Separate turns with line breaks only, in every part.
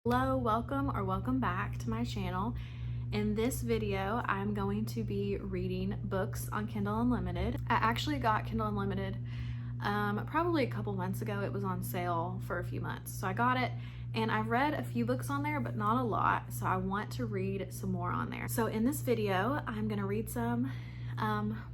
Hello, welcome back to my channel. In this video, I'm going to be reading books on Kindle Unlimited. I actually got Kindle Unlimited probably a couple months ago. It was on sale for a few months. So I got it and I've read a few books on there, but not a lot. So I want to read some more on there. So in this video, I'm gonna read some,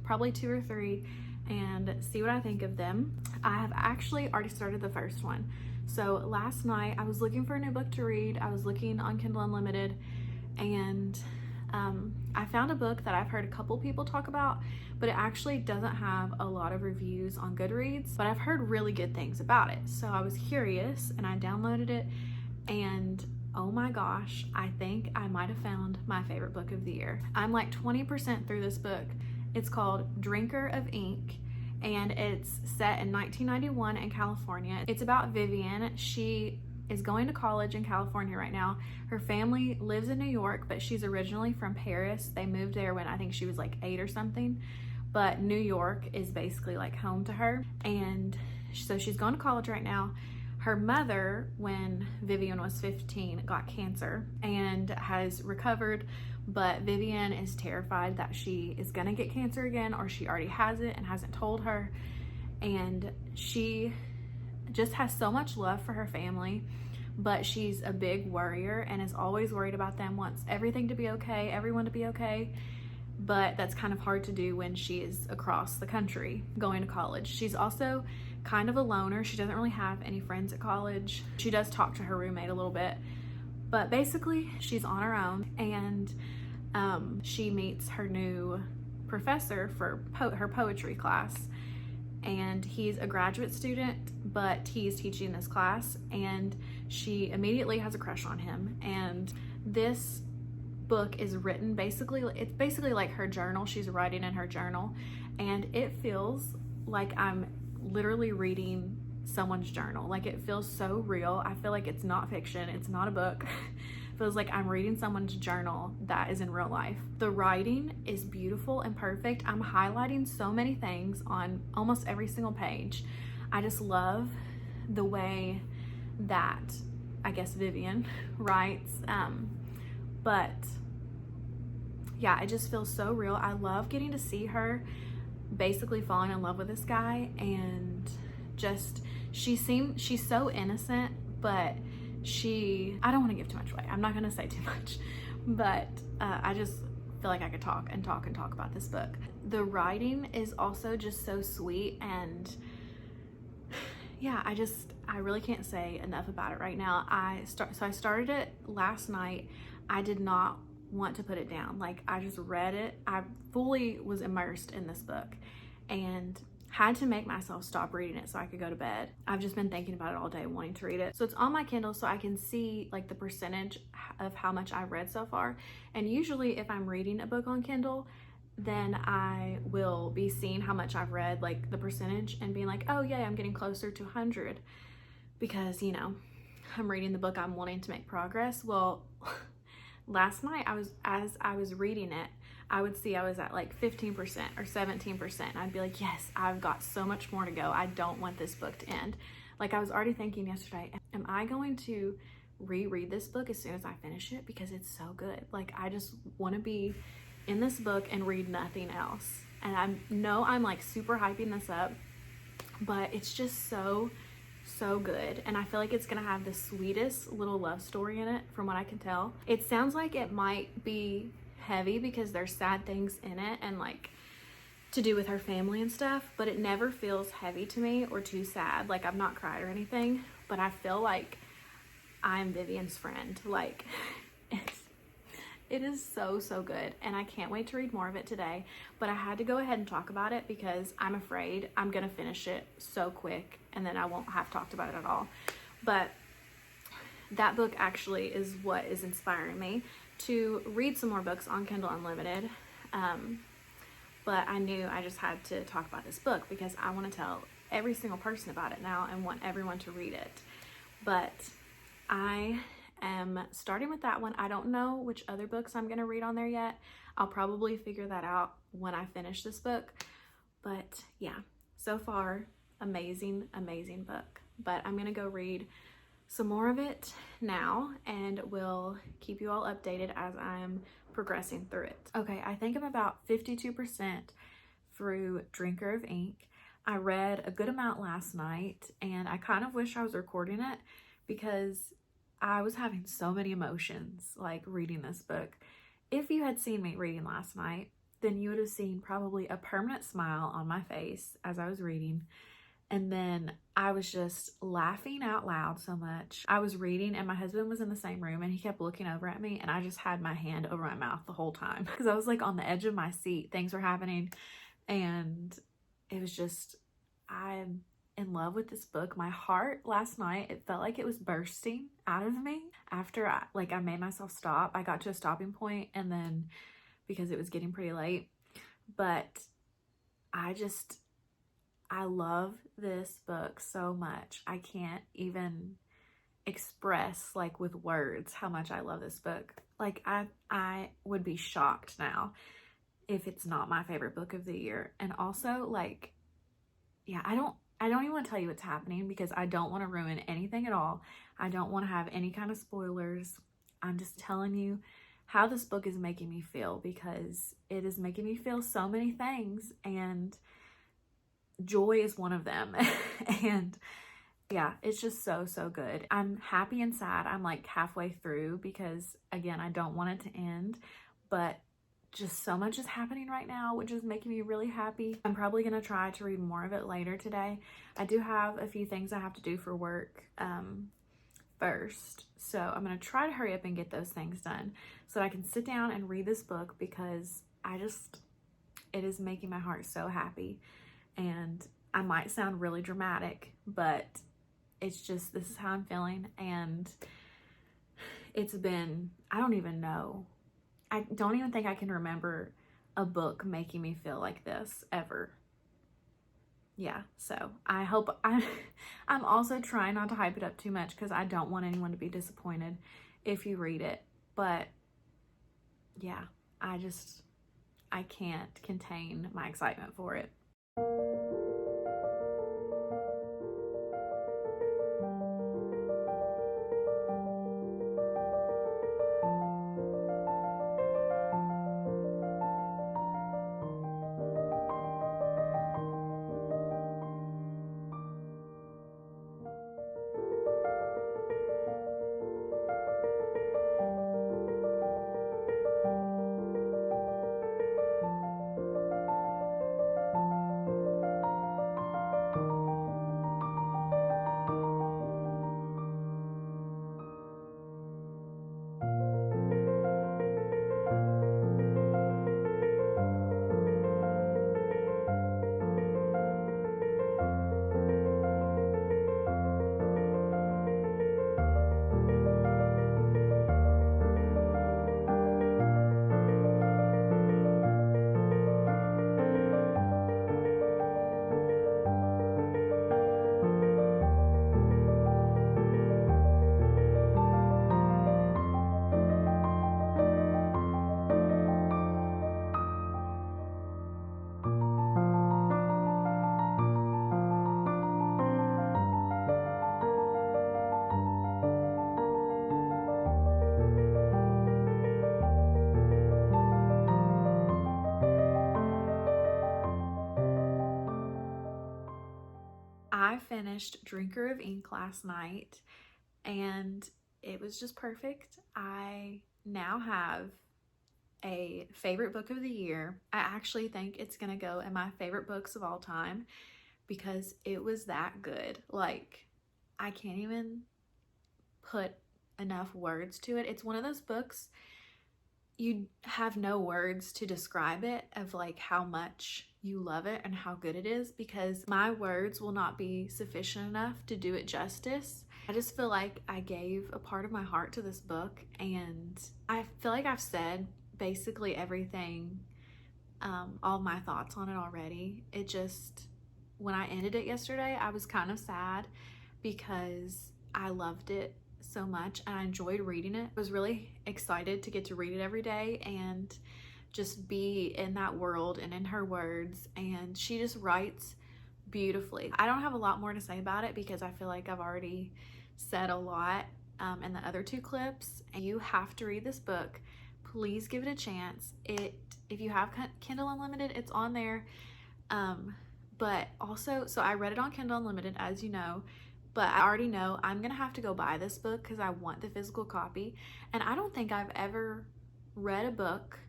probably 2 or 3, and see what I think of them. I have actually already started the first one. So last night I was looking for a new book to read. I was looking on Kindle Unlimited and I found a book that I've heard a couple people talk about, but it actually doesn't have a lot of reviews on Goodreads, but I've heard really good things about it. So I was curious and I downloaded it, and oh my gosh, I think I might have found my favorite book of the year. I'm like 20% through this book. It's called Drinker of Ink, and it's set in 1991 in California. It's about Vivian. She is going to college in California right now. Her family lives in New York, but she's originally from Paris. They moved there when I think she was like 8 or something, but New York is basically like home to her. And so she's going to college right now. Her mother, when Vivian was 15, got cancer and has recovered, but Vivian is terrified that she is gonna get cancer again, or she already has it and hasn't told her. And she just has so much love for her family, but she's a big worrier and is always worried about them, wants everything to be okay, everyone to be okay. But that's kind of hard to do when she is across the country going to college. She's also kind of a loner. She doesn't really have any friends at college. She does talk to her roommate a little bit, but basically she's on her own. And she meets her new professor for her poetry class, and he's a graduate student, but he's teaching this class, and she immediately has a crush on him. And this book is written it's basically like her journal. She's writing in her journal, and it feels like I'm literally reading someone's journal. Like, it feels so real. I feel like it's not fiction, it's not a book. It feels like I'm reading someone's journal that is in real life. The writing is beautiful and perfect. I'm highlighting so many things on almost every single page. I just love the way that, I guess, Vivian writes. But yeah, it just feels so real. I love getting to see her basically falling in love with this guy, and just she's so innocent, but I don't want to give too much away. I'm not going to say too much, but I just feel like I could talk about this book. The writing is also just so sweet, and yeah, I really can't say enough about it right now. So I started it last night. I did not want to put it down. Like, I just read it. I fully was immersed in this book and had to make myself stop reading it so I could go to bed. I've just been thinking about it all day, wanting to read it. So it's on my Kindle, so I can see like the percentage of how much I've read so far. And usually if I'm reading a book on Kindle, then I will be seeing how much I've read, like the percentage, and being like, oh yeah, I'm getting closer to 100 because, you know, I'm reading the book, I'm wanting to make progress. Well, last night as I was reading it, I would see I was at like 15% or 17%. And I'd be like, yes, I've got so much more to go. I don't want this book to end. Like, I was already thinking yesterday, am I going to reread this book as soon as I finish it? Because it's so good. Like, I just want to be in this book and read nothing else. And I know I'm like super hyping this up, but it's just so good. And I feel like it's gonna have the sweetest little love story in it, from what I can tell. It sounds like it might be heavy because there's sad things in it and like to do with her family and stuff, but it never feels heavy to me or too sad. Like, I've not cried or anything, but I feel like I'm Vivian's friend. Like, it is so good, and I can't wait to read more of it today. But I had to go ahead and talk about it because I'm afraid I'm gonna finish it so quick and then I won't have talked about it at all. But that book actually is what is inspiring me to read some more books on Kindle Unlimited. But I knew I just had to talk about this book because I want to tell every single person about it now and want everyone to read it. But I am starting with that one. I don't know which other books I'm going to read on there yet. I'll probably figure that out when I finish this book. But yeah, so far, amazing book. But I'm going to go read some more of it now and will keep you all updated as I'm progressing through it. Okay, I think I'm about 52% through Drinker of Ink. I read a good amount last night and I kind of wish I was recording it because I was having so many emotions like reading this book. If you had seen me reading last night, then you would have seen probably a permanent smile on my face as I was reading. And then I was just laughing out loud so much. I was reading and my husband was in the same room and he kept looking over at me and I just had my hand over my mouth the whole time because I was like on the edge of my seat. Things were happening and it was just, I'm in love with this book. My heart last night, it felt like it was bursting out of me after I made myself stop. I got to a stopping point and then because it was getting pretty late, but I love this book so much. I can't even express like with words how much I love this book. Like I would be shocked now if it's not my favorite book of the year. And also like, yeah, I don't even want to tell you what's happening because I don't want to ruin anything at all. I don't want to have any kind of spoilers. I'm just telling you how this book is making me feel because it is making me feel so many things and joy is one of them. And yeah, it's just so good. I'm happy and sad. I'm like halfway through because again, I don't want it to end, but just so much is happening right now, which is making me really happy. I'm probably gonna try to read more of it later today. I do have a few things I have to do for work first, so I'm gonna try to hurry up and get those things done so that I can sit down and read this book because it is making my heart so happy. And I might sound really dramatic, but it's just, this is how I'm feeling. And it's been, I don't even think I can remember a book making me feel like this ever. Yeah, so I hope, I'm also trying not to hype it up too much because I don't want anyone to be disappointed if you read it. But yeah, I can't contain my excitement for it. I finished Drinker of Ink last night and it was just perfect. I now have a favorite book of the year. I actually think it's gonna go in my favorite books of all time because it was that good. Like, I can't even put enough words to it. It's one of those books you have no words to describe it of like how much you love it and how good it is because my words will not be sufficient enough to do it justice. I just feel like I gave a part of my heart to this book and I feel like I've said basically everything, all my thoughts on it already. It just, when I ended it yesterday, I was kind of sad because I loved it so much and I enjoyed reading it. I was really excited to get to read it every day and just be in that world and in her words, and she just writes beautifully. I don't have a lot more to say about it because I feel like I've already said a lot in the other two clips. And you have to read this book. Please give it a chance. If you have Kindle Unlimited, it's on there. But also, so I read it on Kindle Unlimited, as you know, but I already know I'm gonna have to go buy this book because I want the physical copy. And I don't think I've ever read a book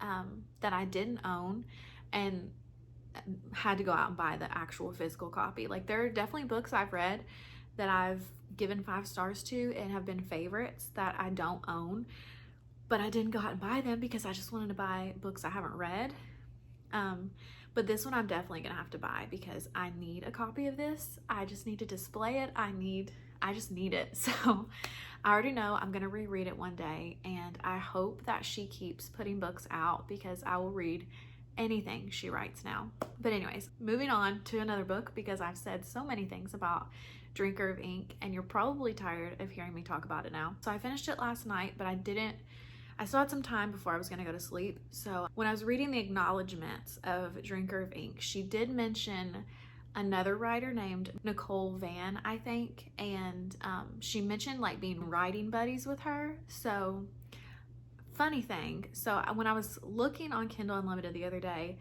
that I didn't own and had to go out and buy the actual physical copy. Like, there are definitely books I've read that I've given 5 stars to and have been favorites that I don't own, but I didn't go out and buy them because I just wanted to buy books I haven't read. But this one I'm definitely gonna have to buy because I need a copy of this. I just need to display it. I just need it. So I already know I'm gonna reread it one day, and I hope that she keeps putting books out because I will read anything she writes now. But anyways, moving on to another book because I've said so many things about Drinker of Ink and you're probably tired of hearing me talk about it now. So I finished it last night, but I still had some time before I was gonna go to sleep. So when I was reading the acknowledgements of Drinker of Ink, she did mention another writer named Nicole Van, I think, and she mentioned like being writing buddies with her. So funny thing, so when I was looking on Kindle Unlimited the other day,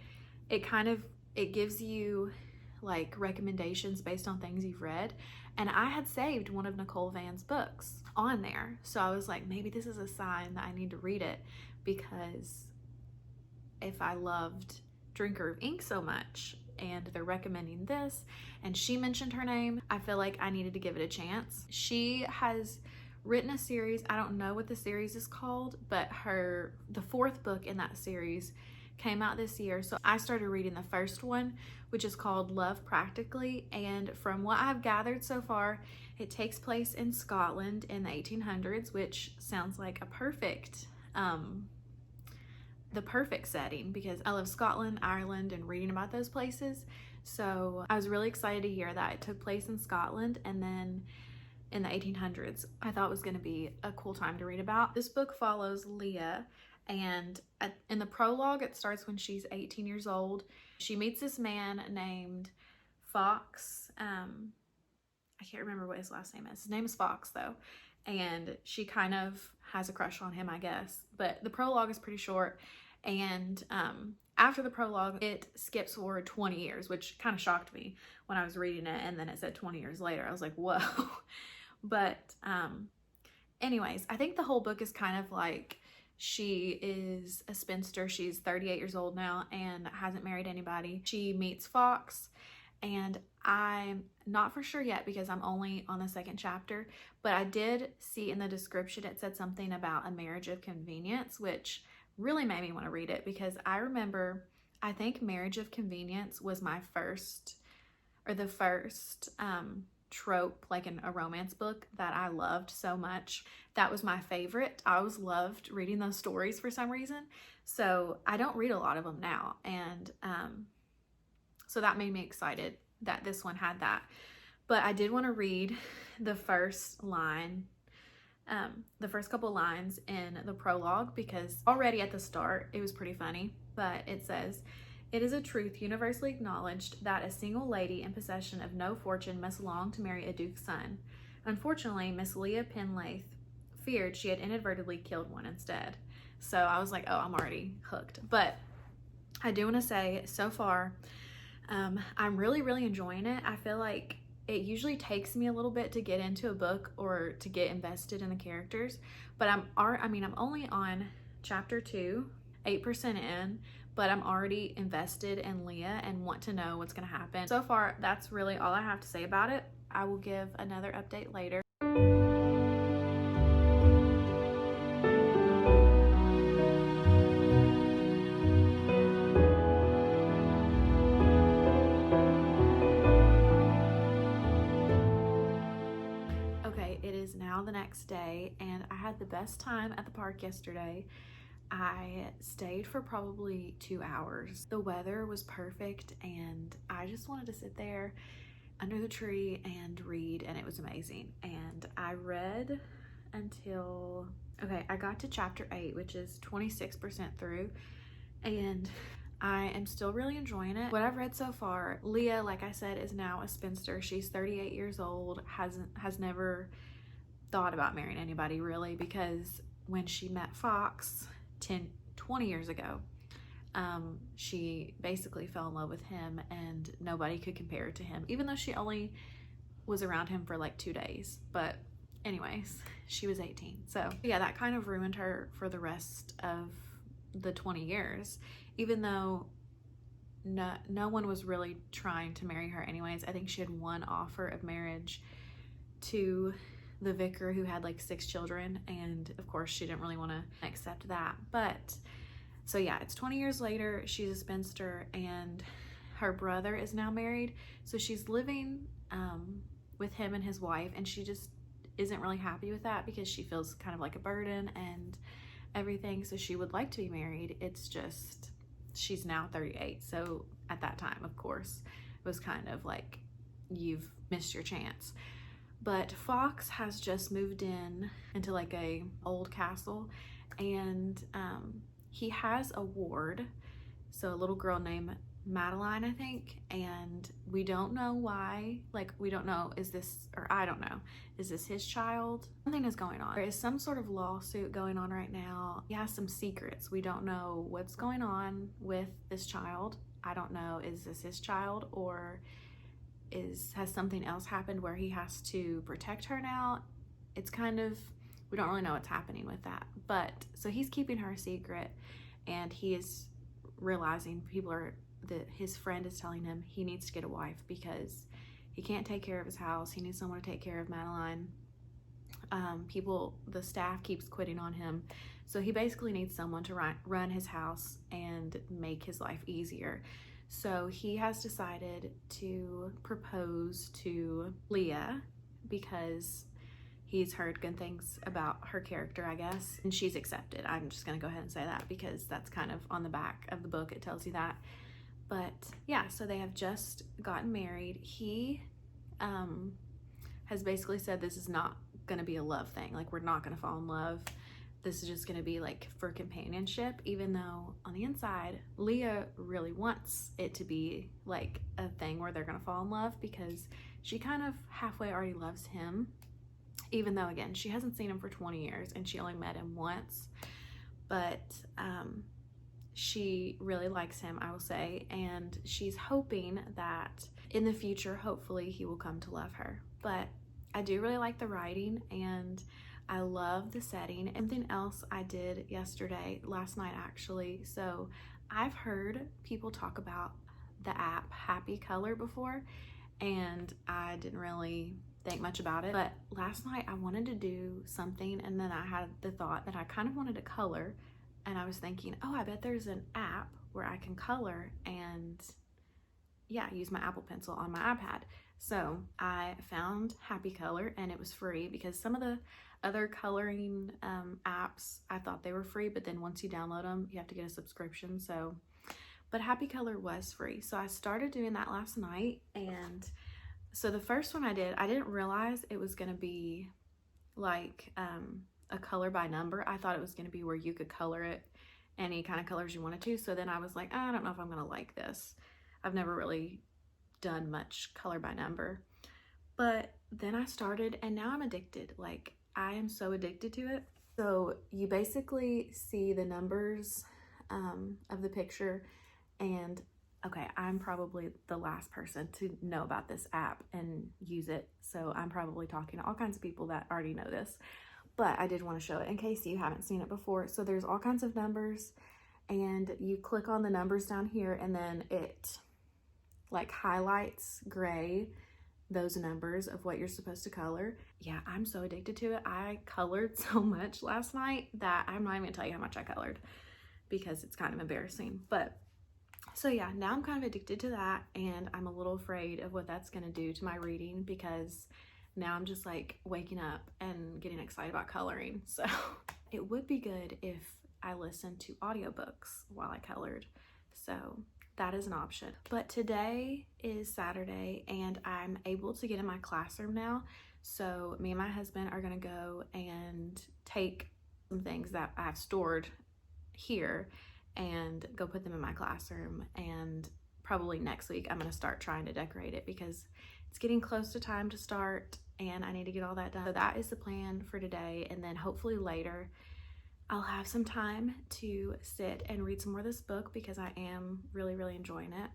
it gives you like recommendations based on things you've read, and I had saved one of Nicole Van's books on there. So I was like, maybe this is a sign that I need to read it, because if I loved Drinker of Ink so much and they're recommending this and she mentioned her name, I feel like I needed to give it a chance. She has written a series, I don't know what the series is called, but the 4th book in that series came out this year. So I started reading the first one, which is called Love Practically, and from what I've gathered so far, it takes place in Scotland in the 1800s, which sounds like the perfect setting because I love Scotland, Ireland, and reading about those places. So I was really excited to hear that it took place in Scotland and then in the 1800s. I thought it was going to be a cool time to read about. This book follows Leah, and in the prologue, it starts when she's 18 years old. She meets this man named Fox. I can't remember what his last name is. His name is Fox, though. And she kind of has a crush on him, I guess. But the prologue is pretty short. And after the prologue, it skips forward 20 years, which kind of shocked me when I was reading it. And then it said 20 years later. I was like, whoa. But anyways, I think the whole book is kind of like, she is a spinster. She's 38 years old now and hasn't married anybody. She meets Fox, and I'm not for sure yet because I'm only on the 2nd chapter, but I did see in the description it said something about a marriage of convenience, which really made me want to read it because I think Marriage of Convenience was the first trope, like in a romance book, that I loved so much. That was my favorite. I always loved reading those stories for some reason. So I don't read a lot of them now, and so that made me excited that this one had that. But I did want to read the first line, the first couple lines in the prologue, because already at the start it was pretty funny. But it says, "It is a truth universally acknowledged that a single lady in possession of no fortune must long to marry a duke's son. Unfortunately, Miss Leah Penlaith feared she had inadvertently killed one instead." So I was like, oh, I'm already hooked. But I do want to say, so far, I'm really, really enjoying it. I feel like it usually takes me a little bit to get into a book or to get invested in the characters, but I'm only on chapter 2, 8% in, but I'm already invested in Leah and want to know what's going to happen. So far, that's really all I have to say about it. I will give another update later. Okay, it is now the next day, and I had the best time at the park yesterday. I stayed for probably 2 hours. The weather was perfect, and I just wanted to sit there under the tree and read, and it was amazing. And I read until, okay, I got to chapter 8, which is 26% through, and I am still really enjoying it. What I've read so far, Leah, like I said, is now a spinster. She's 38 years old, has never thought about marrying anybody really, because when she met Fox 20 years ago, she basically fell in love with him and nobody could compare to him, even though she only was around him for like 2 days. But anyways, she was 18. So yeah, that kind of ruined her for the rest of the 20 years, even though no one was really trying to marry her anyways. I think she had one offer of marriage to the vicar who had like 6 children, and of course she didn't really want to accept that. But so yeah, it's 20 years later, she's a spinster, and her brother is now married, so she's living with him and his wife, and she just isn't really happy with that because she feels kind of like a burden and everything. So she would like to be married. It's just she's now 38, so at that time, of course, it was kind of like, you've missed your chance. But Fox has just moved into like a old castle, and he has a ward, so a little girl named Madeline, I think, and we don't know why. Like, we don't know, is this, or I don't know, is this his child? Something is going on. There is some sort of lawsuit going on right now. He has some secrets. We don't know what's going on with this child. I don't know, is this his child, or has something else happened where he has to protect her now? It's kind of, we don't really know what's happening with that. But so he's keeping her a secret, and he is realizing his friend is telling him he needs to get a wife because he can't take care of his house. He needs someone to take care of Madeline. The staff keeps quitting on him, so he basically needs someone to run his house and make his life easier. So he has decided to propose to Leah because he's heard good things about her character, I guess, and she's accepted. I'm just gonna go ahead and say that because that's kind of on the back of the book, it tells you that. But yeah, so they have just gotten married. He has basically said this is not gonna be a love thing. Like, we're not gonna fall in love. This is just gonna be like for companionship, even though on the inside, Leah really wants it to be like a thing where they're gonna fall in love, because she kind of halfway already loves him, even though, again, she hasn't seen him for 20 years and she only met him once. But she really likes him, I will say, and she's hoping that in the future, hopefully, he will come to love her. But I do really like the writing, and I love the setting. And something else I did last night actually. So I've heard people talk about the app Happy Color before, and I didn't really think much about it. But last night I wanted to do something, and then I had the thought that I kind of wanted to color, and I was thinking, oh, I bet there's an app where I can color and yeah, use my Apple Pencil on my iPad. So I found Happy Color, and it was free, because some of the other coloring apps, I thought they were free, but then once you download them, you have to get a subscription. But Happy Color was free. So I started doing that last night. And so the first one I didn't realize it was gonna be like a color by number. I thought it was gonna be where you could color it any kind of colors you wanted to. So then I was like, I don't know if I'm gonna like this. I've never really done much color by number. But then I started, and now I'm addicted. Like, I am so addicted to it. So you basically see the numbers of the picture, and okay, I'm probably the last person to know about this app and use it. So I'm probably talking to all kinds of people that already know this, but I did want to show it in case you haven't seen it before. So there's all kinds of numbers, and you click on the numbers down here, and then it like highlights gray those numbers of what you're supposed to color. Yeah, I'm so addicted to it. I colored so much last night that I'm not even gonna tell you how much I colored, because it's kind of embarrassing. But so yeah, now I'm kind of addicted to that, and I'm a little afraid of what that's gonna do to my reading, because now I'm just like waking up and getting excited about coloring. So it would be good if I listened to audiobooks while I colored. So that is an option. But today is Saturday, and I'm able to get in my classroom now. So me and my husband are gonna go and take some things that I've stored here and go put them in my classroom. And probably next week I'm going to start trying to decorate it because it's getting close to time to start and I need to get all that done. So that is the plan for today, and then hopefully later I'll have some time to sit and read some more of this book because I am really, really enjoying it.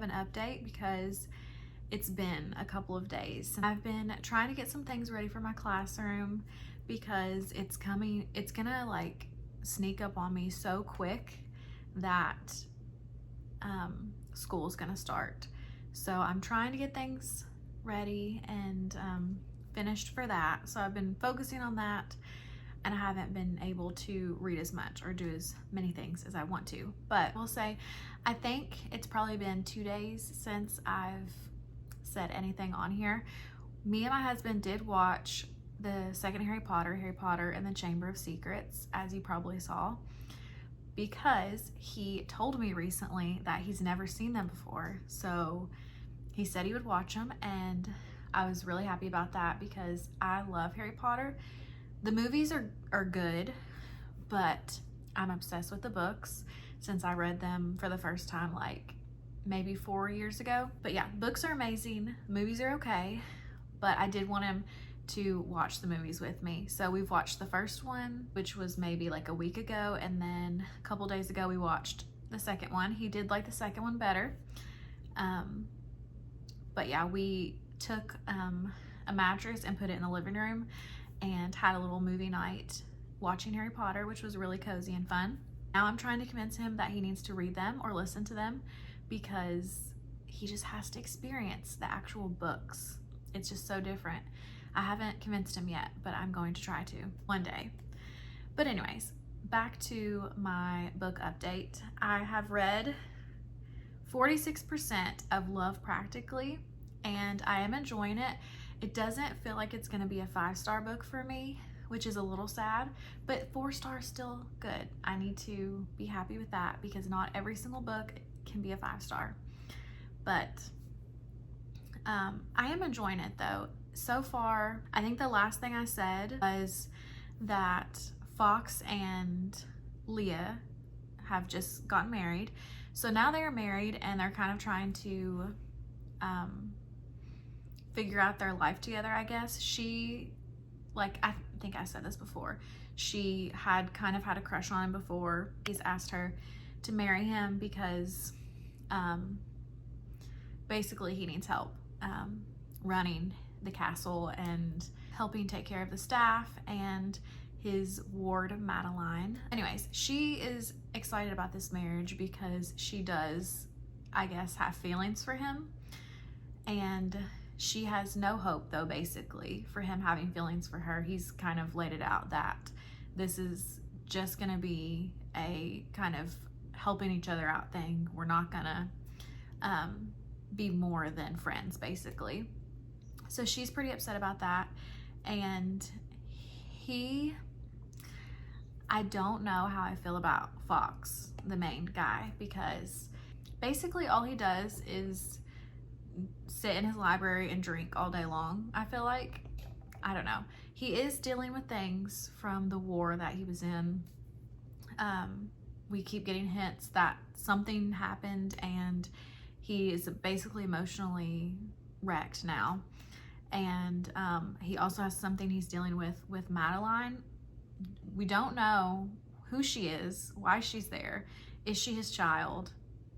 Update because it's been a couple of days. I've been trying to get some things ready for my classroom because it's gonna like sneak up on me so quick that school's gonna start. So I'm trying to get things ready and finished for that. So I've been focusing on that, and I haven't been able to read as much or do as many things as I want to. But I will say, I think it's probably been 2 days since I've said anything on here. Me and my husband did watch the second Harry Potter and the Chamber of Secrets, as you probably saw, because he told me recently that he's never seen them before. So he said he would watch them, and I was really happy about that because I love Harry Potter. The movies are good, but I'm obsessed with the books since I read them for the first time like maybe 4 years ago. But yeah, books are amazing, movies are okay, but I did want him to watch the movies with me. So we've watched the first one, which was maybe like a week ago, and then a couple days ago we watched the second one. He did like the second one better. But yeah, we took a mattress and put it in the living room and had a little movie night watching Harry Potter, which was really cozy and fun. Now I'm trying to convince him that he needs to read them or listen to them because he just has to experience the actual books. It's just so different. I haven't convinced him yet, but I'm going to try to one day. But anyways, back to my book update. I have read 46% of Love Practically, and I am enjoying it. It doesn't feel like it's gonna be a 5-star book for me, which is a little sad, but 4 stars still good. I need to be happy with that because not every single book can be a 5-star. But I am enjoying it though. So far, I think the last thing I said was that Fox and Leah have just gotten married. So now they are married and they're kind of trying to figure out their life together, I guess. She, like, I think I said this before, she had kind of had a crush on him before. He's asked her to marry him because basically he needs help running the castle and helping take care of the staff and his ward Madeline. Anyways, she is excited about this marriage because she does, I guess, have feelings for him, and she has no hope though, basically, for him having feelings for her. He's kind of laid it out that this is just gonna be a kind of helping each other out thing. We're not gonna be more than friends, basically. So she's pretty upset about that. And I don't know how I feel about Fox, the main guy, because basically all he does is sit in his library and drink all day long, I feel like. I don't know. He is dealing with things from the war that he was in. We keep getting hints that something happened and He is basically emotionally wrecked now. And he also has something he's dealing with Madeline. We don't know who she is, why she's there. Is she his child?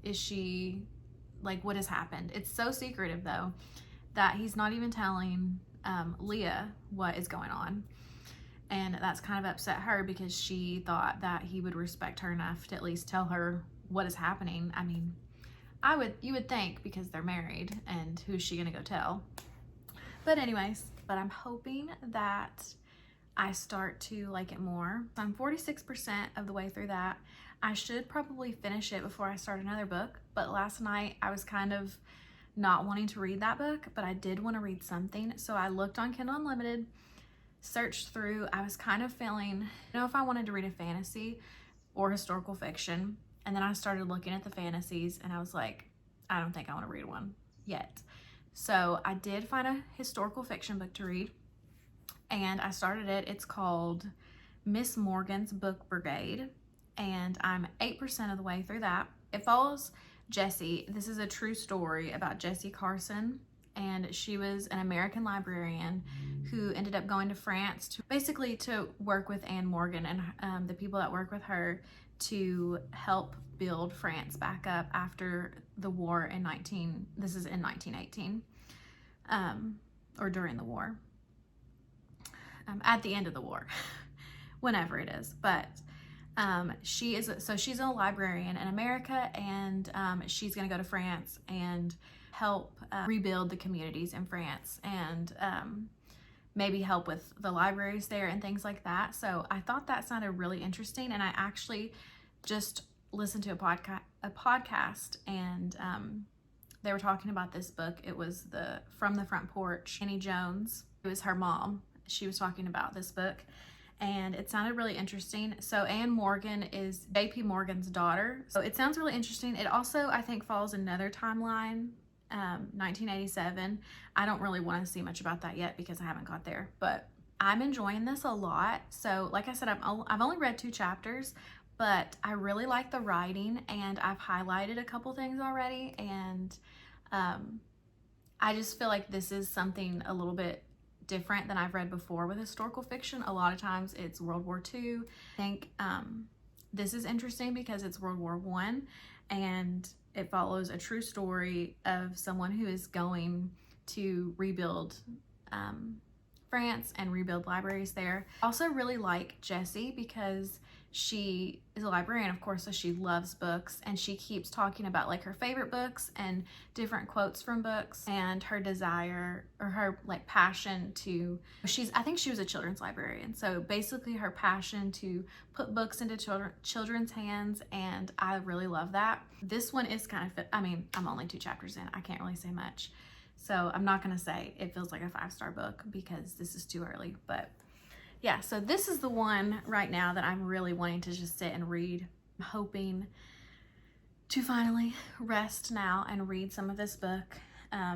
Is she, like, what has happened? It's so secretive, though, that he's not even telling Leah what is going on. And that's kind of upset her because she thought that he would respect her enough to at least tell her what is happening. I mean, you would think, because they're married, and who's she gonna go tell? But anyways, I'm hoping that I start to like it more. I'm 46% of the way through that. I should probably finish it before I start another book, but last night I was kind of not wanting to read that book, but I did want to read something. So I looked on Kindle Unlimited, searched through. I was kind of feeling, if I wanted to read a fantasy or historical fiction, and then I started looking at the fantasies and I was like, I don't think I want to read one yet. So I did find a historical fiction book to read, and I started it. It's called Miss Morgan's Book Brigade, and I'm 8% of the way through that. It follows Jessie. This is a true story about Jessie Carson, and she was an American librarian who ended up going to France to work with Anne Morgan and the people that work with her to help build France back up after the war in 1918, or during the war, at the end of the war, whenever it is. But she's a librarian in America, and she's gonna go to France and help rebuild the communities in France, and maybe help with the libraries there and things like that. So I thought that sounded really interesting, and I actually just listened to a podcast, and they were talking about this book. It was From the Front Porch. Annie Jones, it was her mom. She was talking about this book, and it sounded really interesting. So Anne Morgan is JP Morgan's daughter. So it sounds really interesting. It also, I think, follows another timeline, 1987. I don't really want to see much about that yet because I haven't got there, but I'm enjoying this a lot. So like I said, I've only read 2 chapters, but I really like the writing, and I've highlighted a couple things already, and I just feel like this is something a little bit different than I've read before with historical fiction. A lot of times it's World War II. I think this is interesting because it's World War I, and it follows a true story of someone who is going to rebuild France and rebuild libraries there. I also really like Jessie because she is a librarian, of course, so she loves books, and she keeps talking about like her favorite books and different quotes from books, and her desire, or her like passion to, I think she was a children's librarian, so basically her passion to put books into children's hands, and I really love that. This one is kind of, I'm only 2 chapters in, I can't really say much, so I'm not gonna say it feels like a 5-star book because this is too early, but yeah, so this is the one right now that I'm really wanting to just sit and read. I'm hoping to finally rest now and read some of this book. I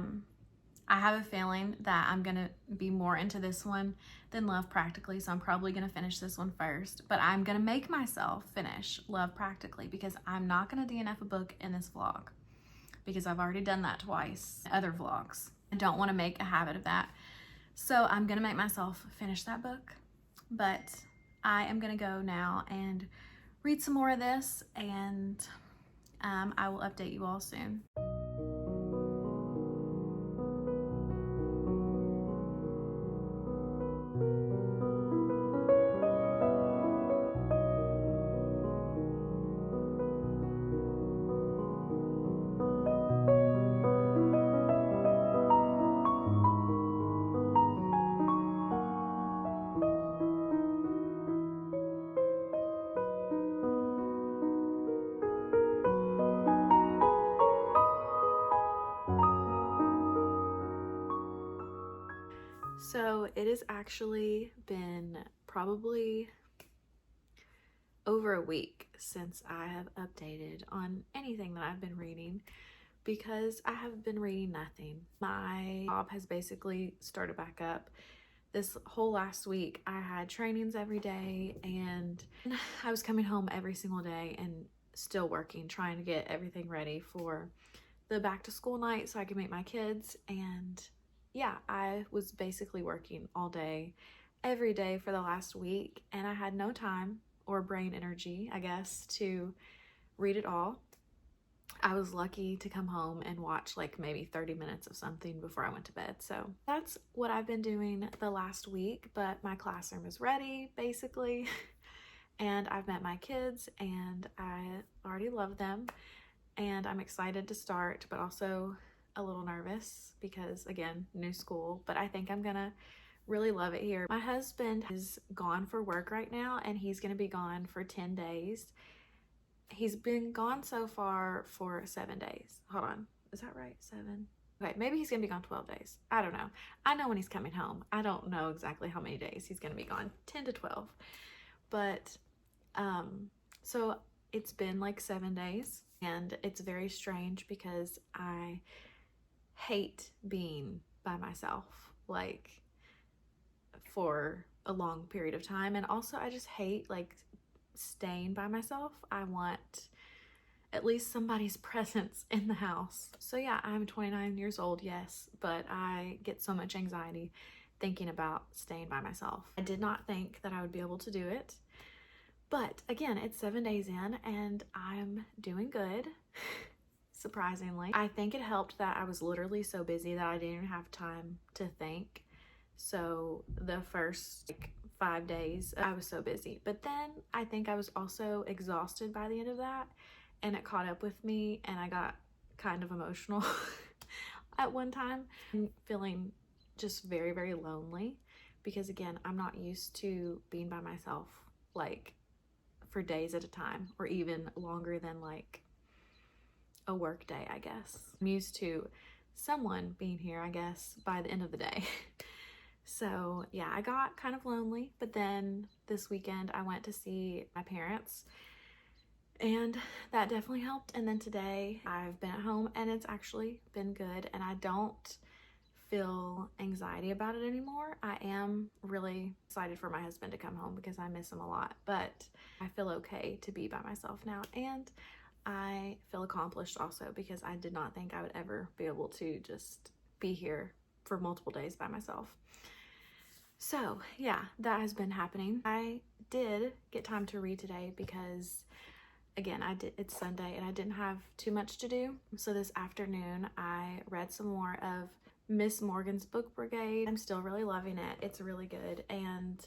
have a feeling that I'm gonna be more into this one than Love Practically, so I'm probably gonna finish this one first, but I'm gonna make myself finish Love Practically because I'm not gonna DNF a book in this vlog because I've already done that twice in other vlogs. I don't wanna make a habit of that. So I'm gonna make myself finish that book. But I am gonna go now and read some more of this, and I will update you all soon. So it has actually been probably over a week since I have updated on anything that I've been reading because I have been reading nothing. My job has basically started back up. This whole last week I had trainings every day, and I was coming home every single day and still working, trying to get everything ready for the back to school night so I could meet my kids. And yeah, I was basically working all day, every day for the last week, and I had no time or brain energy, I guess, to read it all. I was lucky to come home and watch like maybe 30 minutes of something before I went to bed. So that's what I've been doing the last week, but my classroom is ready basically. And I've met my kids and I already love them, and I'm excited to start, but also a little nervous because, again, new school, but I think I'm gonna really love it here. My husband is gone for work right now, and he's gonna be gone for 10 days. He's been gone so far for 7 days. Hold on, is that right? 7? Okay, maybe he's gonna be gone 12 days. I don't know. I know when he's coming home. I don't know exactly how many days he's gonna be gone, 10 to 12. But, so it's been like 7 days, and it's very strange because I hate being by myself, like, for a long period of time. And also I just hate like staying by myself. I want at least somebody's presence in the house. So yeah, I'm 29 years old, yes, but I get so much anxiety thinking about staying by myself. I did not think that I would be able to do it. But again, it's 7 days in and I'm doing good, surprisingly. I think it helped that I was literally so busy that I didn't even have time to think. So the first like 5 days, I was so busy. But then I think I was also exhausted by the end of that, and it caught up with me, and I got kind of emotional at one time, and feeling just very, very lonely because, again, I'm not used to being by myself like for days at a time, or even longer than like a work day, I guess. I'm used to someone being here, I guess, by the end of the day. So yeah, I got kind of lonely, but then this weekend I went to see my parents, and that definitely helped. And then today I've been at home and it's actually been good, and I don't feel anxiety about it anymore. I am really excited for my husband to come home because I miss him a lot, but I feel okay to be by myself now, and I feel accomplished also because I did not think I would ever be able to just be here for multiple days by myself. So yeah, that has been happening. I did get time to read today because, again, it's Sunday and I didn't have too much to do. So this afternoon I read some more of Miss Morgan's Book Brigade. I'm still really loving it. It's really good, and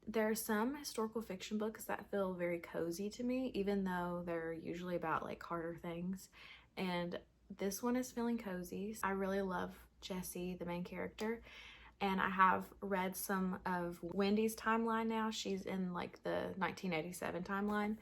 there are some historical fiction books that feel very cozy to me, even though they're usually about like harder things, and this one is feeling cozy. I really love Jessie, the main character, and I have read some of Wendy's timeline now. She's in like the 1987 timeline,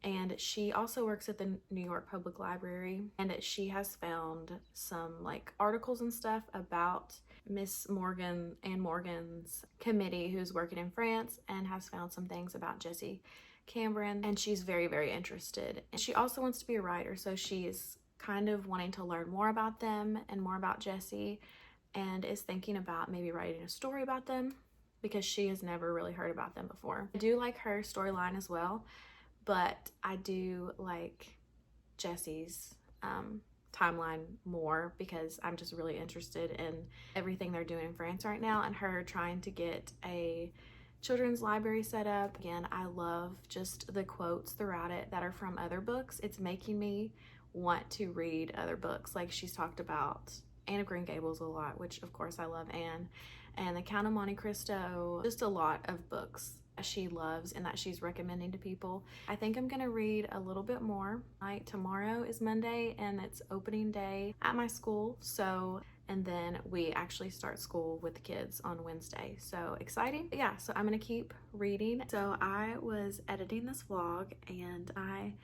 and she also works at the New York Public Library, and she has found some like articles and stuff about Miss Morgan and Morgan's committee who's working in France, and has found some things about Jessie Cameron, and she's very, very interested. And she also wants to be a writer, so she's kind of wanting to learn more about them and more about Jessie, and is thinking about maybe writing a story about them because she has never really heard about them before. I do like her storyline as well, but I do like Jessie's timeline more because I'm just really interested in everything they're doing in France right now, and her trying to get a children's library set up. Again, I love just the quotes throughout it that are from other books. It's making me want to read other books. Like, she's talked about Anne of Green Gables a lot, which of course I love Anne, and The Count of Monte Cristo, just a lot of books she loves and that she's recommending to people. I think I'm gonna read a little bit more. Tomorrow is Monday and it's opening day at my school, and then we actually start school with the kids on Wednesday, so exciting. But yeah, so I'm gonna keep reading. So I was editing this vlog and I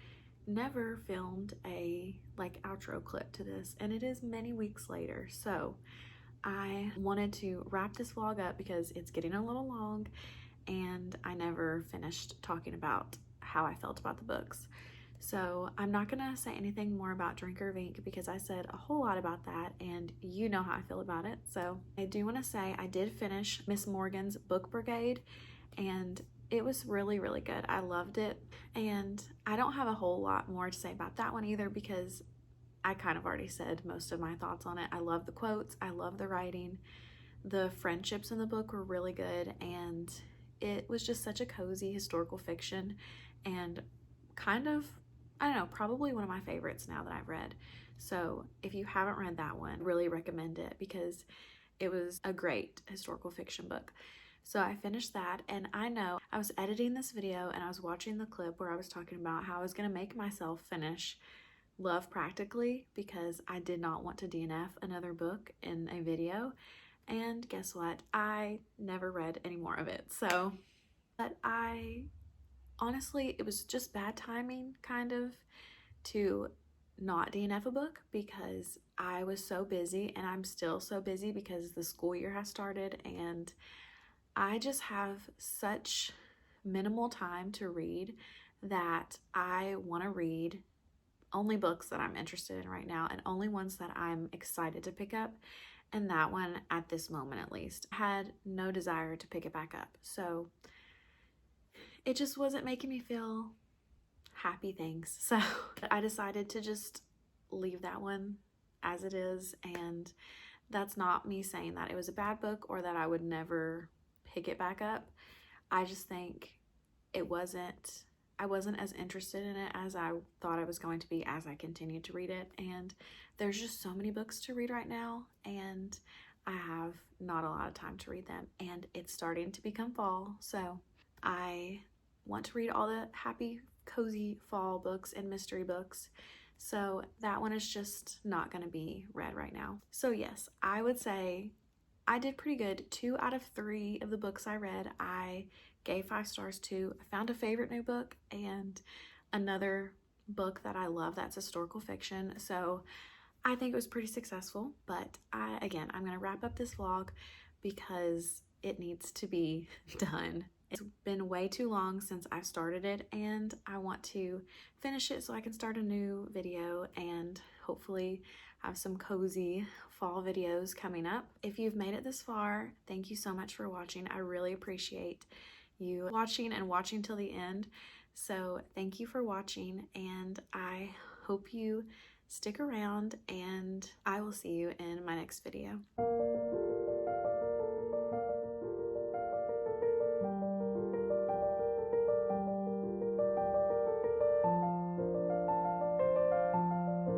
never filmed a like outro clip to this, and it is many weeks later, so I wanted to wrap this vlog up because it's getting a little long and I never finished talking about how I felt about the books. So I'm not gonna say anything more about Drink or Vink because I said a whole lot about that and you know how I feel about it. So I do want to say I did finish Miss Morgan's Book Brigade, and it was really, really good. I loved it, and I don't have a whole lot more to say about that one either because I kind of already said most of my thoughts on it. I love the quotes, I love the writing. The friendships in the book were really good, and it was just such a cozy historical fiction and kind of, I don't know, probably one of my favorites now that I've read. So if you haven't read that one, really recommend it because it was a great historical fiction book. So I finished that, and I know I was editing this video and I was watching the clip where I was talking about how I was going to make myself finish Love Practically because I did not want to DNF another book in a video. And guess what? I never read any more of it. So, but I honestly, it was just bad timing kind of to not DNF a book because I was so busy, and I'm still so busy because the school year has started, and I just have such minimal time to read that I want to read only books that I'm interested in right now and only ones that I'm excited to pick up. And that one, at this moment at least, had no desire to pick it back up. So it just wasn't making me feel happy things. So I decided to just leave that one as it is. And that's not me saying that it was a bad book or that I would never pick it back up. I just think I wasn't as interested in it as I thought I was going to be as I continued to read it. And there's just so many books to read right now, and I have not a lot of time to read them. And it's starting to become fall, so I want to read all the happy, cozy fall books and mystery books. So that one is just not going to be read right now. So yes, I would say I did pretty good. 2 out of 3 of the books I read, I gave 5 stars to. I found a favorite new book and another book that I love that's historical fiction. So I think it was pretty successful. But again, I'm going to wrap up this vlog because it needs to be done. It's been way too long since I've started it, and I want to finish it so I can start a new video and hopefully have some cozy fall videos coming up. If you've made it this far, thank you so much for watching. I really appreciate you watching and watching till the end. So thank you for watching, and I hope you stick around, and I will see you in my next video.